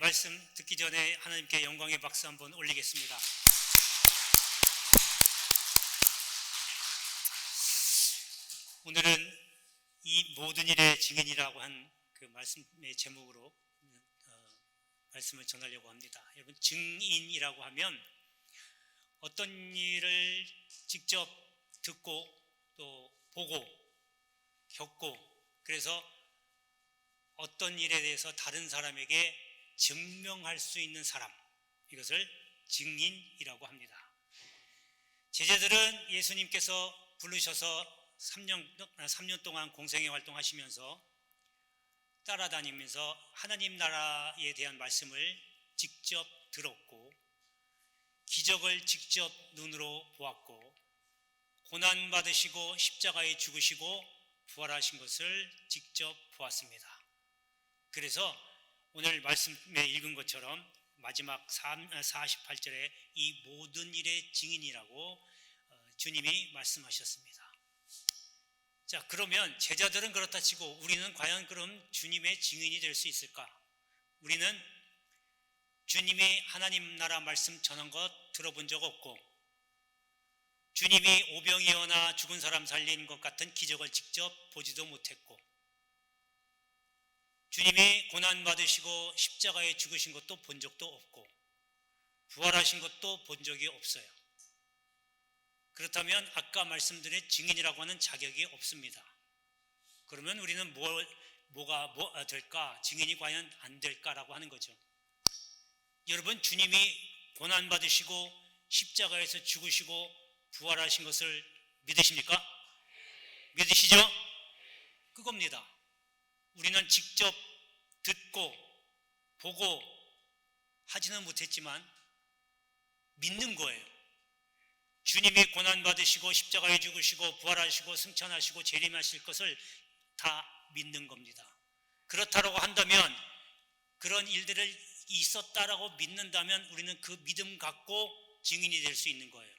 말씀 듣기 전에 하나님께 영광의 박수 한번 올리겠습니다. 오늘은 이 모든 일의 증인이라고 한 그 말씀의 제목으로 말씀을 전하려고 합니다. 여러분, 증인이라고 하면 어떤 일을 직접 듣고 또 보고 겪고, 그래서 어떤 일에 대해서 다른 사람에게 증명할 수 있는 사람, 이것을 증인이라고 합니다. 제자들은 예수님께서 부르셔서 3년 동안 공생애 활동하시면서 따라다니면서 하나님 나라에 대한 말씀을 직접 들었고, 기적을 직접 눈으로 보았고, 고난받으시고 십자가에 죽으시고 부활하신 것을 직접 보았습니다. 그래서 오늘 말씀에 읽은 것처럼 마지막 48절에 이 모든 일의 증인이라고 주님이 말씀하셨습니다. 자, 그러면 제자들은 그렇다 치고 우리는 과연 그럼 주님의 증인이 될 수 있을까? 우리는 주님이 하나님 나라 말씀 전한 것 들어본 적 없고, 주님이 오병이 어나 죽은 사람 살린 것 같은 기적을 직접 보지도 못했고, 주님이 고난받으시고 십자가에 죽으신 것도 본 적도 없고, 부활하신 것도 본 적이 없어요. 그렇다면 아까 말씀드린 증인이라고 하는 자격이 없습니다. 그러면 우리는 뭐가 될까? 증인이 과연 안 될까라고 하는 거죠. 여러분, 주님이 고난받으시고 십자가에서 죽으시고 부활하신 것을 믿으십니까? 믿으시죠? 그겁니다. 우리는 직접 듣고 보고 하지는 못했지만 믿는 거예요. 주님이 고난받으시고 십자가에 죽으시고 부활하시고 승천하시고 재림하실 것을 다 믿는 겁니다. 그렇다고 한다면, 그런 일들을 있었다라고 믿는다면 우리는 그 믿음 갖고 증인이 될 수 있는 거예요.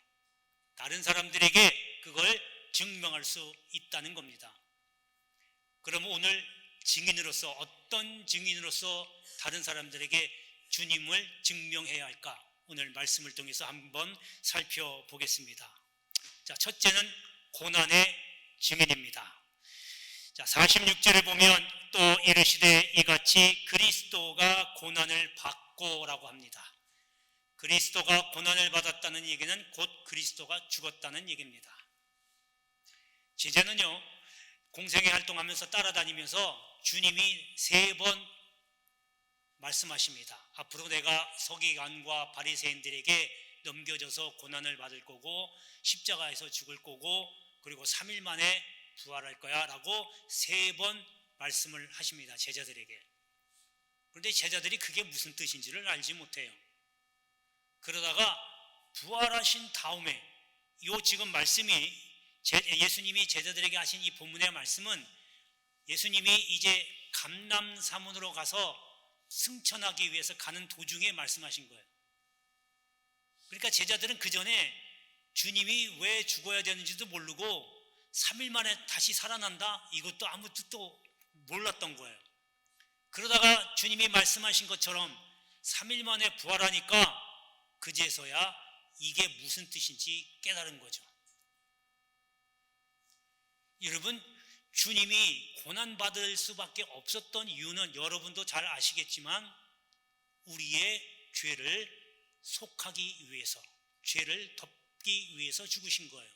다른 사람들에게 그걸 증명할 수 있다는 겁니다. 그러면 오늘 증인으로서, 어떤 증인으로서 다른 사람들에게 주님을 증명해야 할까? 오늘 말씀을 통해서 한번 살펴보겠습니다. 자, 첫째는 고난의 증인입니다. 자, 46절에 보면 또 이르시되 이같이 그리스도가 고난을 받고라고 합니다. 그리스도가 고난을 받았다는 얘기는 곧 그리스도가 죽었다는 얘기입니다. 제자는요, 공생애 활동하면서 따라다니면서 주님이 3번 말씀하십니다. 앞으로 내가 서기관과 바리새인들에게 넘겨져서 고난을 받을 거고, 십자가에서 죽을 거고, 그리고 3일 만에 부활할 거야 라고 3번 말씀을 하십니다, 제자들에게. 그런데 제자들이 그게 무슨 뜻인지를 알지 못해요. 그러다가 부활하신 다음에, 이 지금 말씀이 예수님이 제자들에게 하신 이 본문의 말씀은 예수님이 이제 감람사문으로 가서 승천하기 위해서 가는 도중에 말씀하신 거예요. 그러니까 제자들은 그 전에 주님이 왜 죽어야 되는지도 모르고 3일 만에 다시 살아난다? 이것도 아무 뜻도 몰랐던 거예요. 그러다가 주님이 말씀하신 것처럼 3일 만에 부활하니까 그제서야 이게 무슨 뜻인지 깨달은 거죠. 여러분, 주님이 고난받을 수밖에 없었던 이유는 여러분도 잘 아시겠지만 우리의 죄를 속하기 위해서, 죄를 덮기 위해서 죽으신 거예요.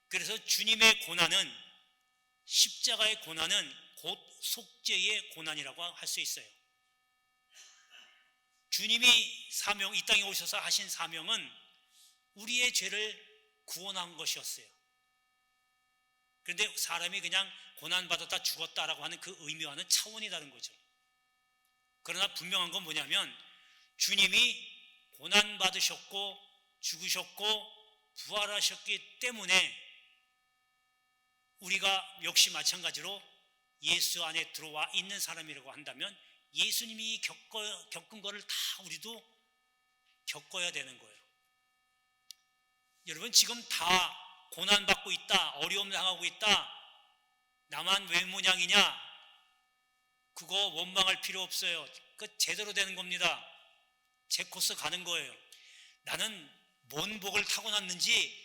그래서 주님의 고난은, 십자가의 고난은 곧 속죄의 고난이라고 할 수 있어요. 주님이 이 땅에 오셔서 하신 사명은 우리의 죄를 구원한 것이었어요. 그런데 사람이 그냥 고난받았다 죽었다라고 하는 그 의미와는 차원이 다른 거죠. 그러나 분명한 건 뭐냐면, 주님이 고난받으셨고 죽으셨고 부활하셨기 때문에 우리가 역시 마찬가지로 예수 안에 들어와 있는 사람이라고 한다면 예수님이 겪은 거를 다 우리도 겪어야 되는 거예요. 여러분, 지금 다 고난받고 있다, 어려움 당하고 있다, 나만 왜 모양이냐, 그거 원망할 필요 없어요. 그 제대로 되는 겁니다. 제 코스 가는 거예요. 나는 뭔 복을 타고났는지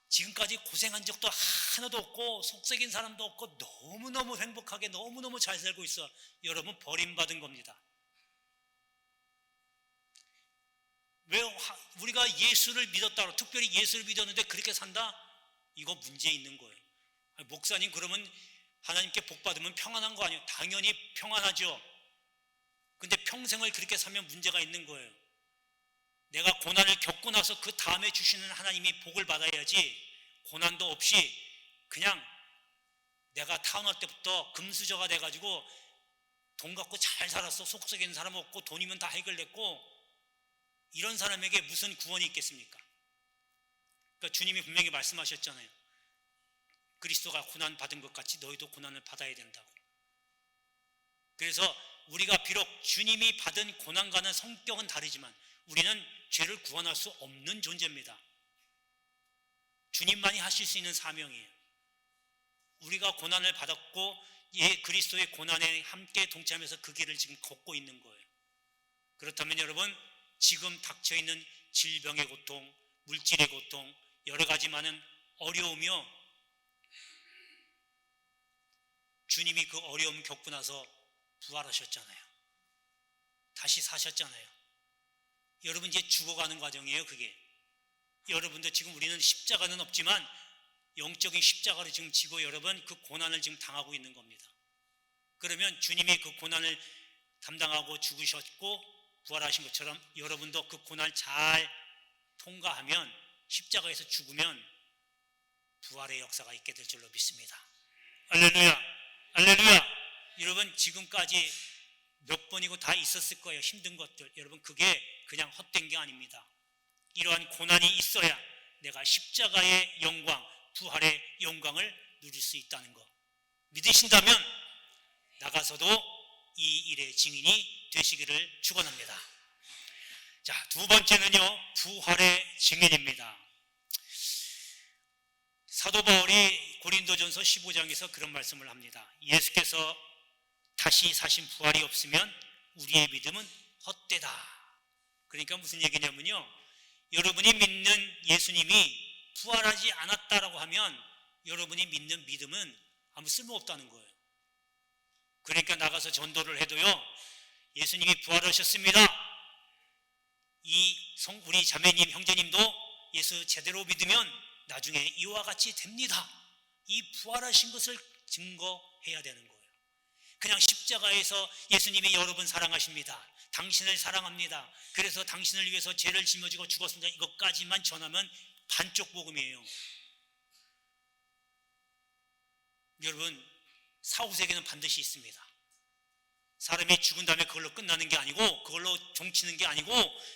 지금까지 고생한 적도 하나도 없고 속썩인 사람도 없고 너무너무 행복하게 너무너무 잘 살고 있어. 여러분, 버림받은 겁니다. 왜 우리가 예수를 믿었다고, 특별히 예수를 믿었는데 그렇게 산다? 이거 문제 있는 거예요. 목사님, 그러면 하나님께 복 받으면 평안한 거 아니에요? 당연히 평안하죠. 근데 평생을 그렇게 살면 문제가 있는 거예요. 내가 고난을 겪고 나서 그 다음에 주시는 하나님이 복을 받아야지, 고난도 없이 그냥 내가 타운할 때부터 금수저가 돼가지고 돈 갖고 잘 살았어, 속썩이는 사람 없고 돈이면 다 해결됐고, 이런 사람에게 무슨 구원이 있겠습니까? 그러니까 주님이 분명히 말씀하셨잖아요. 그리스도가 고난 받은 것 같이 너희도 고난을 받아야 된다고. 그래서 우리가 비록 주님이 받은 고난과는 성격은 다르지만 우리는 죄를 구원할 수 없는 존재입니다. 주님만이 하실 수 있는 사명이에요. 우리가 고난을 받았고 그리스도의 고난에 함께 동참해서 그 길을 지금 걷고 있는 거예요. 그렇다면 여러분, 지금 닥쳐있는 질병의 고통, 물질의 고통, 여러 가지 많은 어려우며 주님이 그 어려움 겪고 나서 부활하셨잖아요. 다시 사셨잖아요. 여러분, 이제 죽어가는 과정이에요, 그게. 여러분도 지금 우리는 십자가는 없지만 영적인 십자가를 지금 지고 여러분 그 고난을 지금 당하고 있는 겁니다. 그러면 주님이 그 고난을 담당하고 죽으셨고 부활하신 것처럼 여러분도 그 고난을 잘 통과하면, 십자가에서 죽으면 부활의 역사가 있게 될 줄로 믿습니다. 할렐루야, 할렐루야. 여러분, 지금까지 몇 번이고 다 있었을 거예요, 힘든 것들. 여러분, 그게 그냥 헛된 게 아닙니다. 이러한 고난이 있어야 내가 십자가의 영광, 부활의 영광을 누릴 수 있다는 거 믿으신다면 나가서도 이 일의 증인이 되시기를 축원합니다. 자, 두 번째는요, 부활의 증인입니다. 사도 바울이 고린도전서 15장에서 그런 말씀을 합니다. 예수께서 다시 사신 부활이 없으면 우리의 믿음은 헛되다. 그러니까 무슨 얘기냐면요, 여러분이 믿는 예수님이 부활하지 않았다라고 하면 여러분이 믿는 믿음은 아무 쓸모없다는 거예요. 그러니까 나가서 전도를 해도요, 예수님이 부활하셨습니다, 우리 자매님, 형제님도 예수 제대로 믿으면 나중에 이와 같이 됩니다. 이 부활하신 것을 증거해야 되는 거예요. 그냥 십자가에서 예수님이 여러분 사랑하십니다, 당신을 사랑합니다, 그래서 당신을 위해서 죄를 짊어지고 죽었습니다, 이것까지만 전하면 반쪽 복음이에요. 여러분, 사후세계는 반드시 있습니다. 사람이 죽은 다음에 그걸로 끝나는 게 아니고, 그걸로 종치는 게 아니고,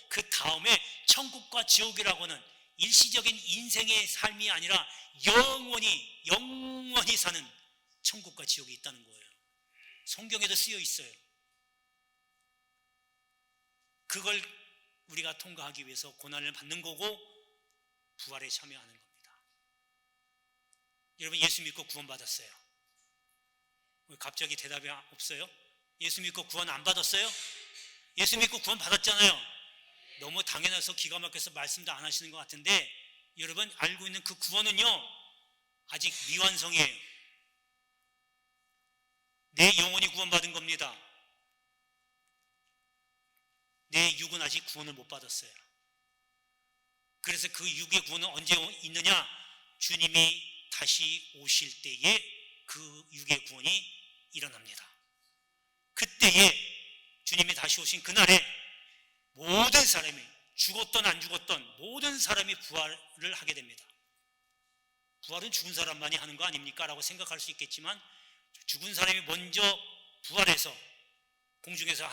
그 다음에 천국과 지옥이라고는 일시적인 인생의 삶이 아니라 영원히 사는 천국과 지옥이 있다는 거예요. 성경에도 쓰여 있어요. 그걸 우리가 통과하기 위해서 고난을 받는 거고 부활에 참여하는 겁니다. 여러분, 예수 믿고 구원받았어요? 갑자기 대답이 없어요? 예수 믿고 구원 안 받았어요? 예수 믿고 구원 받았잖아요. 너무 당연해서 기가 막혀서 말씀도 안 하시는 것 같은데, 여러분 알고 있는 그 구원은요, 아직 미완성이에요. 내 영혼이 구원받은 겁니다. 내 육은 아직 구원을 못 받았어요. 그래서 그 육의 구원은 언제 있느냐? 주님이 다시 오실 때에 그 육의 구원이 일어납니다. 그때에 주님이 다시 오신 그날에 모든 사람이, 죽었던 안 죽었던 모든 사람이 부활을 하게 됩니다. 부활은 죽은 사람만이 하는 거 아닙니까? 라고 생각할 수 있겠지만, 죽은 사람이 먼저 부활해서 공중에서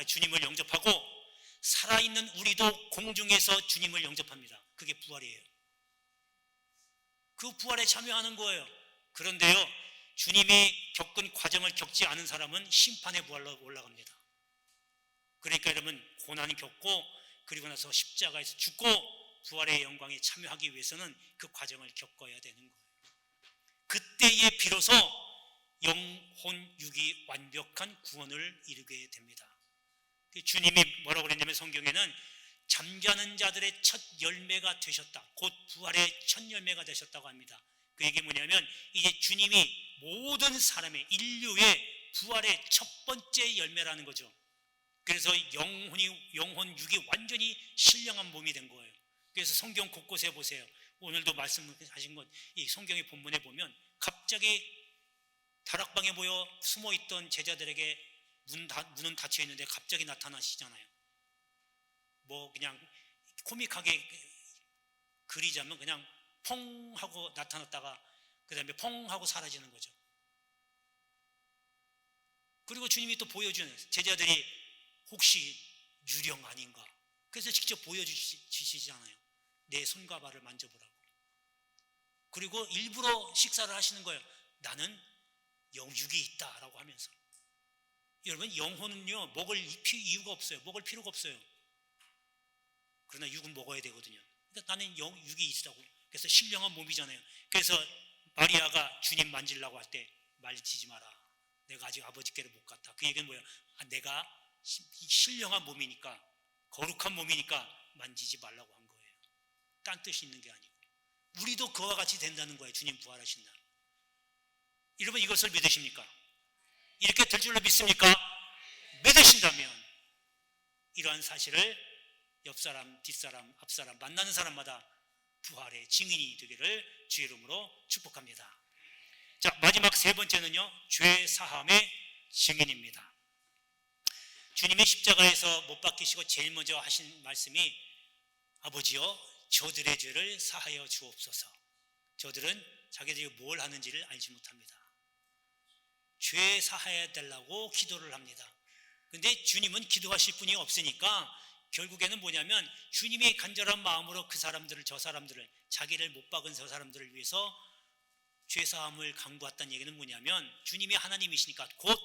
주님을 영접하고, 살아있는 우리도 공중에서 주님을 영접합니다. 그게 부활이에요. 그 부활에 참여하는 거예요. 그런데요, 주님이 겪은 과정을 겪지 않은 사람은 심판의 부활로 올라갑니다. 그러니까 여러분, 고난을 겪고 그리고 나서 십자가에서 죽고 부활의 영광에 참여하기 위해서는 그 과정을 겪어야 되는 거예요. 그때에 비로소 영혼 육이 완벽한 구원을 이루게 됩니다. 주님이 뭐라고 그랬냐면 성경에는 잠자는 자들의 첫 열매가 되셨다. 곧 부활의 첫 열매가 되셨다고 합니다. 그 얘기 뭐냐면 이제 주님이 모든 사람의 인류의 부활의 첫 번째 열매라는 거죠. 그래서 영혼 육이 완전히 신령한 몸이 된 거예요. 그래서 성경 곳곳에 보세요. 오늘도 말씀하신 것, 이 성경의 본문에 보면 갑자기 다락방에 모여 숨어있던 제자들에게 문은 닫혀 있는데 갑자기 나타나시잖아요. 뭐 그냥 코믹하게 그리자면 그냥 펑 하고 나타났다가 그 다음에 펑 하고 사라지는 거죠. 그리고 주님이 또 보여주는, 제자들이 혹시 유령 아닌가, 그래서 직접 보여주시잖아요. 내 손과 발을 만져보라고. 그리고 일부러 식사를 하시는 거예요. 나는 육이 있다라고 하면서. 여러분, 영혼은요 먹을 이유가 없어요. 먹을 필요가 없어요. 그러나 육은 먹어야 되거든요. 그러니까 나는 육이 있다고. 그래서 신령한 몸이잖아요. 그래서 마리아가 주님 만지려고 할 때 만지지 마라. 내가 아직 아버지께로 못 갔다. 그 얘기는 뭐예요? 내가 신령한 몸이니까, 거룩한 몸이니까 만지지 말라고 한 거예요. 딴 뜻이 있는 게 아니고. 우리도 그와 같이 된다는 거예요. 주님 부활하신 날. 여러분, 이것을 믿으십니까? 이렇게 될 줄로 믿습니까? 믿으신다면 이러한 사실을 옆사람, 뒷사람, 앞사람, 만나는 사람마다 부활의 증인이 되기를 주의 이름으로 축복합니다. 자, 마지막 세 번째는요, 죄 사함의 증인입니다. 주님이 십자가에서 못 박히시고 제일 먼저 하신 말씀이 아버지여 저들의 죄를 사하여 주옵소서. 저들은 자기들이 뭘 하는지를 알지 못합니다. 죄 사하여 달라고 기도를 합니다. 그런데 주님은 기도하실 분이 없으니까 결국에는 뭐냐면 주님이 간절한 마음으로 그 사람들을, 저 사람들을, 자기를 못 박은 저 사람들을 위해서 죄사함을 간구했다는 얘기는 뭐냐면 주님이 하나님이시니까 곧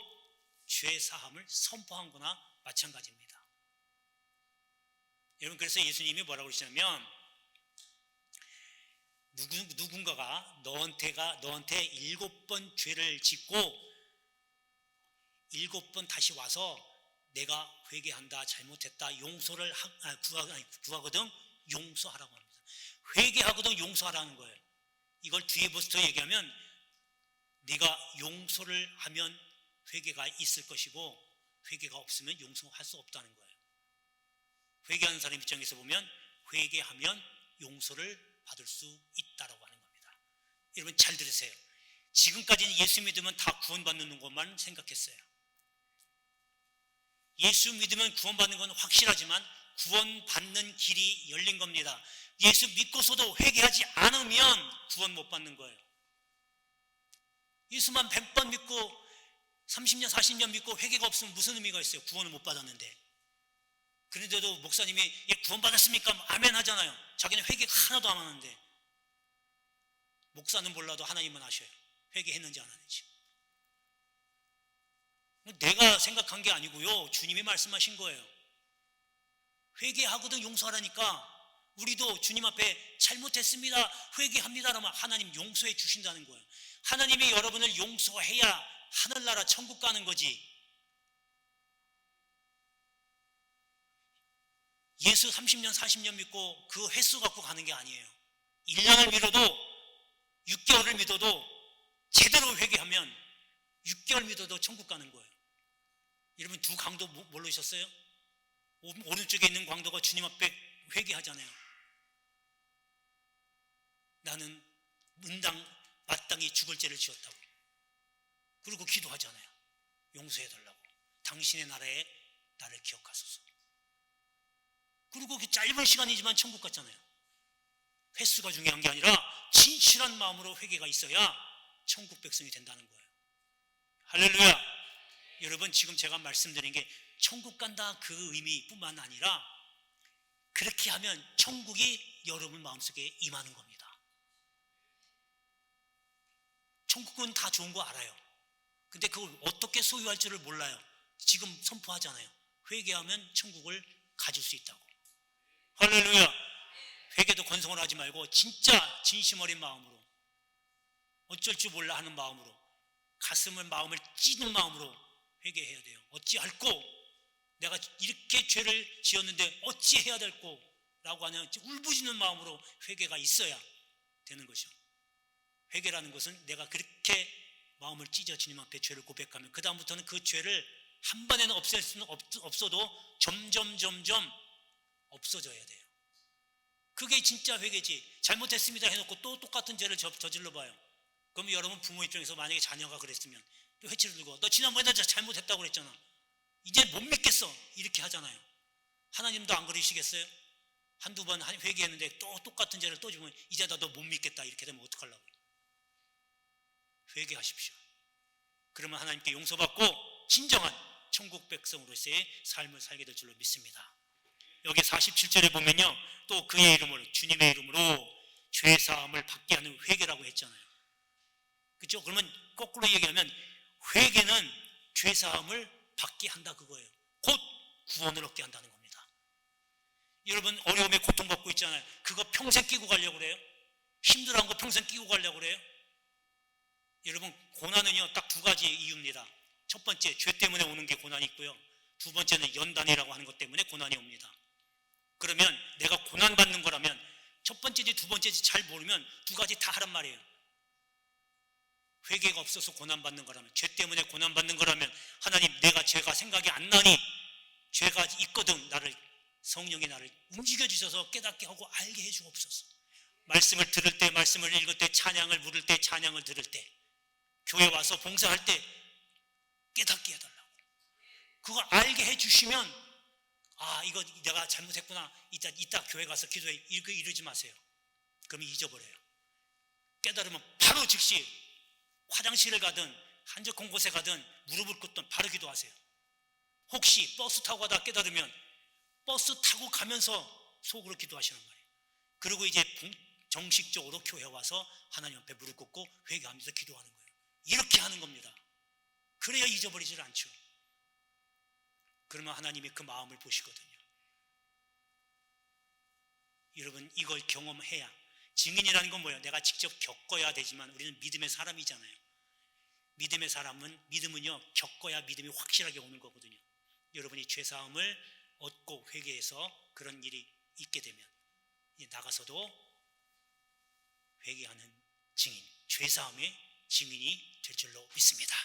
죄사함을 선포한 거나 마찬가지입니다. 여러분, 그래서 예수님이 뭐라고 그러시냐면 누군가가 너한테 7번 죄를 짓고 7번 다시 와서 내가 회개한다, 잘못했다, 용서를 구하거든 용서하라고 합니다. 회개하거든 용서하라는 거예요. 이걸 뒤에 버스터 얘기하면 네가 용서를 하면 회개가 있을 것이고 회개가 없으면 용서할 수 없다는 거예요. 회개하는 사람 입장에서 보면 회개하면 용서를 받을 수 있다라고 하는 겁니다. 여러분 잘 들으세요. 지금까지는 예수 믿으면 다 구원받는 것만 생각했어요. 예수 믿으면 구원받는 건 확실하지만 구원받는 길이 열린 겁니다. 예수 믿고서도 회개하지 않으면 구원 못 받는 거예요. 예수만 100번 믿고 30년 40년 믿고 회개가 없으면 무슨 의미가 있어요? 구원을 못 받았는데. 그런데도 목사님이 구원 받았습니까? 아멘 하잖아요. 자기는 회개 하나도 안 하는데. 목사는 몰라도 하나님은 아셔요. 회개했는지 안 했는지. 내가 생각한 게 아니고요, 주님이 말씀하신 거예요. 회개하거든 용서하라니까. 우리도 주님 앞에 잘못했습니다, 회개합니다 라면 하나님 용서해 주신다는 거예요. 하나님이 여러분을 용서해야 하늘나라 천국 가는 거지. 예수 30년 40년 믿고 그 횟수 갖고 가는 게 아니에요. 1년을 믿어도 6개월을 믿어도 제대로 회개하면 6개월 믿어도 천국 가는 거예요. 여러분 두 강도 모르셨어요? 오른쪽에 있는 강도가 주님 앞에 회개하잖아요. 나는 마땅히 죽을 죄를 지었다고. 그리고 기도하잖아요. 용서해달라고. 당신의 나라에 나를 기억하소서. 그리고 그 짧은 시간이지만 천국 갔잖아요. 횟수가 중요한 게 아니라 진실한 마음으로 회개가 있어야 천국 백성이 된다는 거예요. 할렐루야. 여러분 지금 제가 말씀드린 게 천국 간다 그 의미뿐만 아니라 그렇게 하면 천국이 여러분 마음속에 임하는 겁니다. 천국은 다 좋은 거 알아요. 근데 그걸 어떻게 소유할 줄을 몰라요. 지금 선포하잖아요. 회개하면 천국을 가질 수 있다고. 할렐루야. 회개도 건성을 하지 말고 진짜 진심 어린 마음으로, 어쩔 줄 몰라 하는 마음으로, 마음을 찢는 마음으로 회개해야 돼요. 어찌할꼬 내가 이렇게 죄를 지었는데 어찌 해야 될꼬 라고 하는 울부짖는 마음으로 회개가 있어야 되는 것이요. 회개라는 것은 내가 그렇게 마음을 찢어 주님 앞에 죄를 고백하면 그 다음부터는 그 죄를 한 번에는 없앨 수는 없어도 점점 없어져야 돼요. 그게 진짜 회개지. 잘못했습니다 해놓고 또 똑같은 죄를 저질러 봐요. 그럼 여러분 부모 입장에서 만약에 자녀가 그랬으면 또 회치를 들고 너 지난번에 나 잘못했다고 그랬잖아. 이제 못 믿겠어. 이렇게 하잖아요. 하나님도 안 그러시겠어요? 한두 번 회개했는데 또 똑같은 죄를 또 주면 이제 나 너 못 믿겠다 이렇게 되면 어떡하려고. 회개하십시오. 그러면 하나님께 용서받고 진정한 천국 백성으로서의 삶을 살게 될 줄로 믿습니다. 여기 47절에 보면요, 또 그의 이름으로, 주님의 이름으로 죄사함을 받게 하는 회개라고 했잖아요. 그렇죠? 그러면 거꾸로 얘기하면 회개는 죄사함을 받게 한다 그거예요. 곧 구원을 얻게 한다는 겁니다. 여러분 어려움에 고통받고 있잖아요. 그거 평생 끼고 가려고 그래요? 힘들어한 거 평생 끼고 가려고 그래요? 여러분 고난은요 딱 두 가지 이유입니다. 첫 번째 죄 때문에 오는 게 고난이 있고요. 두 번째는 연단이라고 하는 것 때문에 고난이 옵니다. 그러면 내가 고난받는 거라면 첫 번째지 두 번째지 잘 모르면 두 가지 다 하란 말이에요. 회개가 없어서 고난받는 거라면, 죄 때문에 고난받는 거라면 하나님 내가 죄가 생각이 안 나니 죄가 있거든 나를 성령이 나를 움직여 주셔서 깨닫게 하고 알게 해 주옵소서. 말씀을 들을 때, 말씀을 읽을 때, 찬양을 부를 때, 찬양을 들을 때, 교회 와서 봉사할 때 깨닫게 해달라고. 그거 알게 해주시면 아 이거 내가 잘못했구나. 이따 교회 가서 기도해 이러지 마세요. 그러면 잊어버려요. 깨달으면 바로 즉시 화장실을 가든 한적한 곳에 가든 무릎을 꿇든 바로 기도하세요. 혹시 버스 타고 가다 깨달으면 버스 타고 가면서 속으로 기도하시는 말이에요. 그리고 이제 정식적으로 교회 와서 하나님 앞에 무릎 꿇고 회개하면서 기도하는 거예요. 이렇게 하는 겁니다. 그래야 잊어버리질 않죠. 그러면 하나님이 그 마음을 보시거든요. 여러분 이걸 경험해야, 증인이라는 건 뭐예요? 내가 직접 겪어야 되지만 우리는 믿음의 사람이잖아요. 믿음은요 겪어야 믿음이 확실하게 오는 거거든요. 여러분이 죄사함을 얻고 회개해서 그런 일이 있게 되면 나가서도 회개하는 증인, 죄사함의 증인이 될 줄로 믿습니다.